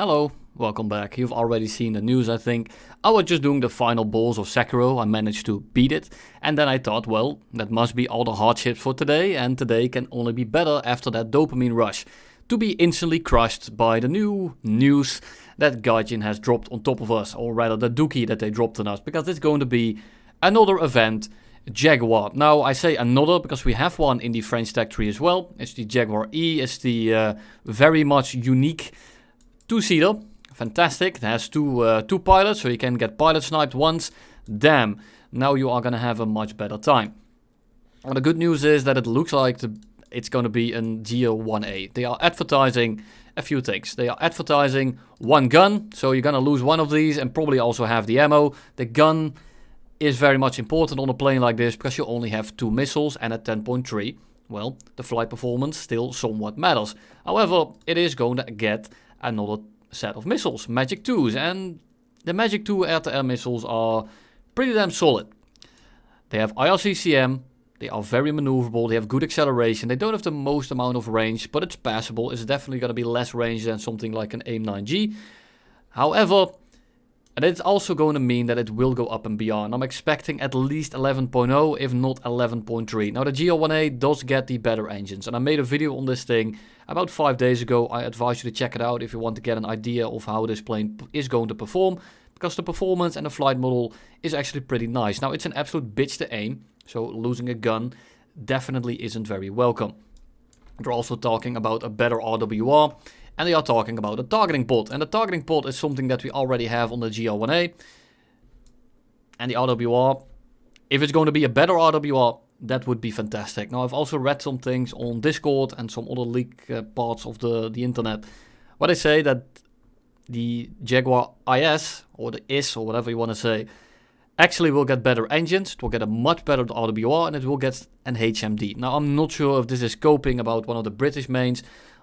Hello, welcome back. You've already seen the news, I think. I was just doing the final boss of Sekiro. I managed to beat it. And then I thought, well, that must be all the hardships for today. And today can only be better after that dopamine rush. To be instantly crushed by the new news that Gaijin has dropped on top of us. Or rather, the dookie that they dropped on us. Because it's going to be another event, Jaguar. Now, I say another because we have one in the French tech tree as well. It's the Jaguar I. It's the very much unique two-seater. Fantastic. It has two pilots, so you can get pilot sniped once. Damn, now you are going to have a much better time. And the good news is that it looks like it's going to be a GL1A. They are advertising a few things. They are advertising one gun, so you're going to lose one of these and probably also have the ammo. The gun is very much important on a plane like this because you only have 2 missiles, and at 10.3, well, the flight performance still somewhat matters. However, it is going to get another set of missiles, Magic 2s, and the Magic 2 air-to-air missiles are pretty damn solid. They have IRCCM, they are very maneuverable, they have good acceleration, they don't have the most amount of range, but it's passable. It's definitely going to be less range than something like an AIM-9G. However, and it's also going to mean that it will go up and beyond. I'm expecting at least 11.0, if not 11.3. Now the GL1A does get the better engines, and I made a video on this thing about 5 days ago. I advise you to check it out if you want to get an idea of how this plane is going to perform, because the performance and the flight model is actually pretty nice. Now it's an absolute bitch to aim, so losing a gun definitely isn't very welcome. They're also talking about a better RWR. And they are talking about a targeting pod. And the targeting pod is something that we already have on the GL1A. And the RWR, if it's going to be a better RWR, that would be fantastic. Now, I've also read some things on Discord and some other leak parts of the internet, where they say that the Jaguar IS, or the IS, or whatever you want to say, actually will get better engines. It will get a much better RWR, and it will get an HMD. Now, I'm not sure if this is coping about one of the British mains,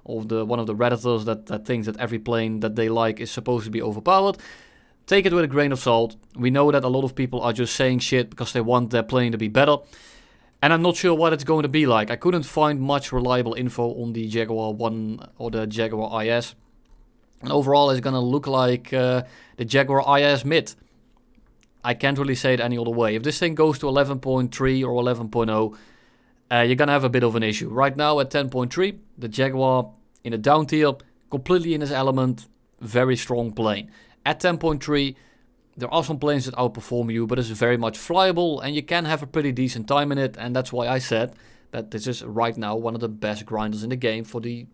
of one of the Redditors that thinks that every plane that they like is supposed to be overpowered. Take it with a grain of salt. We know that a lot of people are just saying shit because they want their plane to be better. And I'm not sure what it's going to be like. I couldn't find much reliable info on the Jaguar 1 or the Jaguar IS. And overall it's going to look like the Jaguar IS mid. I can't really say it any other way. If this thing goes to 11.3 or 11.0, you're going to have a bit of an issue. Right now at 10.3, the Jaguar in a down tier, completely in his element, very strong plane. At 10.3, there are some planes that outperform you, but it's very much flyable and you can have a pretty decent time in it. And that's why I said that this is right now one of the best grinders in the game for the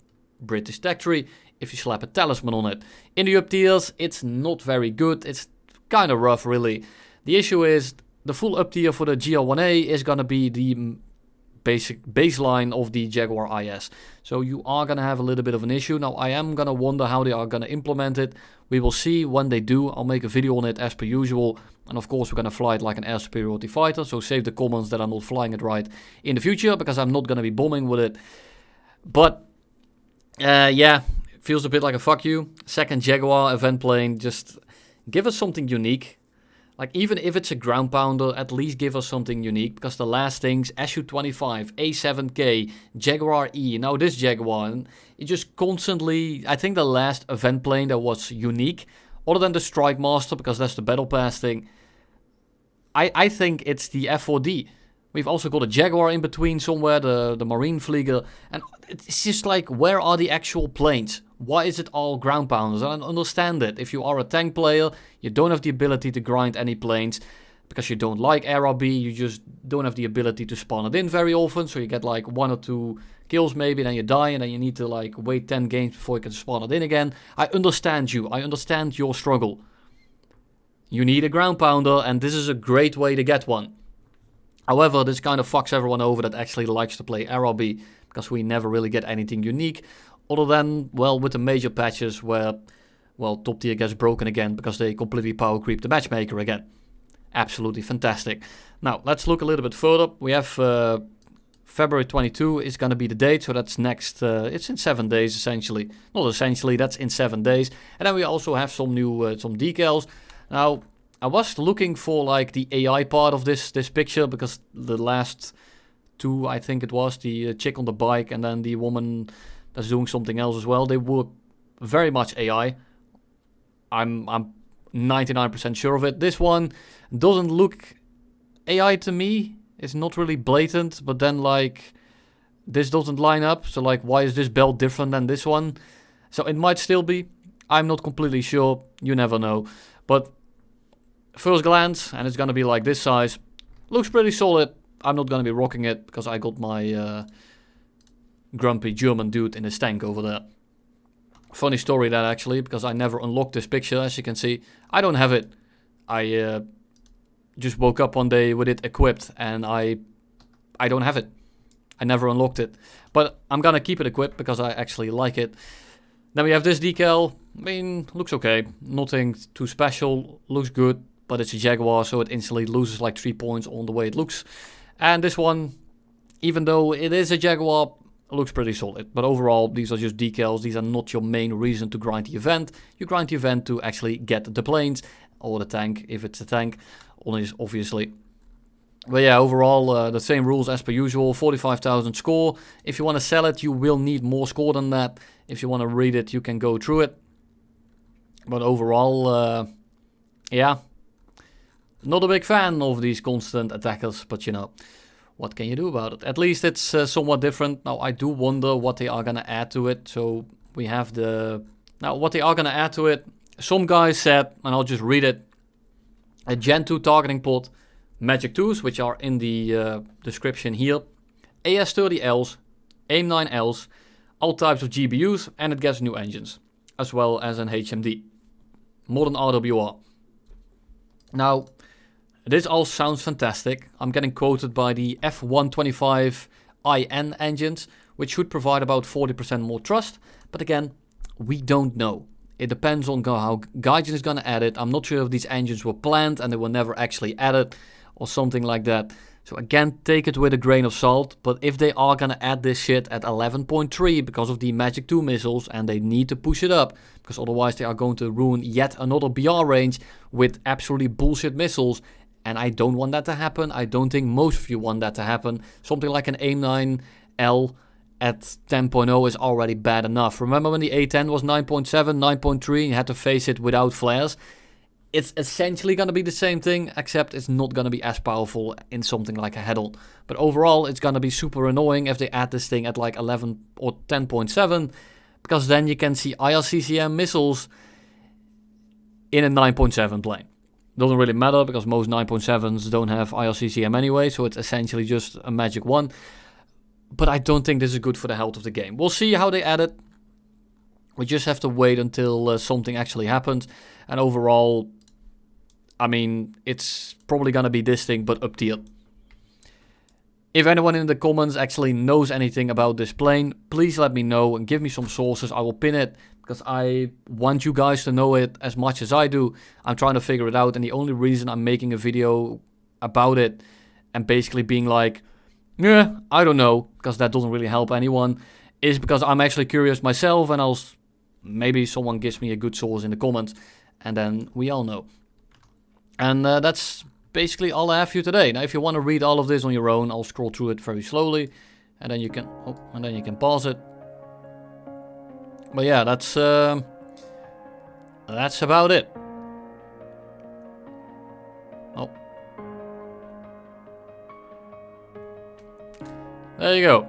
British tech tree, if you slap a talisman on it. In the up tiers, it's not very good. It's kind of rough, really. The issue is the full up tier for the GL1A is going to be the basic baseline of the Jaguar IS. So you are going to have a little bit of an issue. Now I am going to wonder how they are going to implement it. We will see when they do. I'll make a video on it as per usual. And of course we're going to fly it like an air superiority fighter. So save the comments that I'm not flying it right in the future, because I'm not going to be bombing with it. But yeah, it feels a bit like a fuck you. Second Jaguar event plane, just give us something unique. Like, even if it's a ground pounder, at least give us something unique. Because the last things, SU-25, A7K, Jaguar E, now this Jaguar, and it just constantly, I think the last event plane that was unique, other than the Strike Master, because that's the Battle Pass thing, I think it's the F4D. We've also got a Jaguar in between somewhere, the Marine Flieger. And it's just like, where are the actual planes? Why is it all ground pounders? I don't understand it. If you are a tank player, you don't have the ability to grind any planes because you don't like RRB. You just don't have the ability to spawn it in very often. So you get like 1 or 2 kills maybe, then you die, and then you need to like wait 10 games before you can spawn it in again. I understand you. I understand your struggle. You need a ground pounder, and this is a great way to get one. However, this kind of fucks everyone over that actually likes to play RRB, because we never really get anything unique, other than, well, with the major patches where, well, top tier gets broken again because they completely power creep the matchmaker again. Absolutely fantastic. Now, let's look a little bit further. We have February 22 is going to be the date, so that's next, it's in 7 days essentially. Not essentially, that's in 7 days. And then we also have some new, some decals. Now, I was looking for like the AI part of this picture, because the last 2, I think it was, the chick on the bike and then the woman that's doing something else as well, they were very much AI. I'm 99% sure of it. This one doesn't look AI to me. It's not really blatant, but then like this doesn't line up. So like, why is this belt different than this one? So it might still be. I'm not completely sure. You never know. But first glance, and it's gonna be like this size, looks pretty solid. I'm not gonna be rocking it because I got my grumpy German dude in his tank over there. Funny story that actually, because I never unlocked this picture. As you can see, I don't have it. I just woke up one day with it equipped, and I don't have it. I never unlocked it, but I'm gonna keep it equipped because I actually like it. Then we have this decal. I mean, looks okay. Nothing too special. Looks good, but it's a Jaguar, so it instantly loses like 3 points on the way it looks. And this one, even though it is a Jaguar, looks pretty solid. But overall, these are just decals. These are not your main reason to grind the event. You grind the event to actually get the planes or the tank, if it's a tank, obviously. But yeah, overall, the same rules as per usual. 45,000 score. If you want to sell it, you will need more score than that. If you want to read it, you can go through it. But overall, yeah, not a big fan of these constant attackers. But you know, what can you do about it? At least it's somewhat different. Now, I do wonder what they are going to add to it. So we have now, what they are going to add to it. Some guys said, and I'll just read it, a Gen 2 targeting pod, Magic 2s, which are in the description here, AS30Ls, AIM-9Ls, all types of GBUs, and it gets new engines, as well as an HMD. Modern RWR. Now, this all sounds fantastic. I'm getting quoted by the F125IN engines, which should provide about 40% more trust, but again, we don't know. It depends on how Gaijin is going to add it. I'm not sure if these engines were planned and they were never actually added or something like that. So again, take it with a grain of salt. But if they are going to add this shit at 11.3 because of the Magic 2 missiles, and they need to push it up, because otherwise they are going to ruin yet another BR range with absolutely bullshit missiles. And I don't want that to happen. I don't think most of you want that to happen. Something like an AIM-9L at 10.0 is already bad enough. Remember when the A10 was 9.7, 9.3, you had to face it without flares? It's essentially going to be the same thing, except it's not going to be as powerful in something like a head-on. But overall, it's going to be super annoying if they add this thing at like 11 or 10.7, because then you can see IRCCM missiles in a 9.7 plane. Doesn't really matter, because most 9.7s don't have IRCCM anyway, so it's essentially just a Magic 1. But I don't think this is good for the health of the game. We'll see how they add it. We just have to wait until something actually happens. And overall, I mean, it's probably going to be this thing, but up tier. If anyone in the comments actually knows anything about this plane, please let me know and give me some sources. I will pin it, because I want you guys to know it as much as I do. I'm trying to figure it out, and the only reason I'm making a video about it and basically being like, yeah, I don't know, because that doesn't really help anyone, is because I'm actually curious myself, and maybe someone gives me a good source in the comments, and then we all know. And that's basically all I have for you today. Now, if you want to read all of this on your own, I'll scroll through it very slowly, and then you can pause it. But yeah, that's about it. Oh. There you go.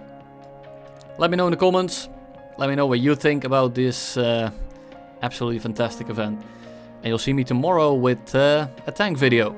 Let me know in the comments. Let me know what you think about this absolutely fantastic event. And you'll see me tomorrow with a tank video.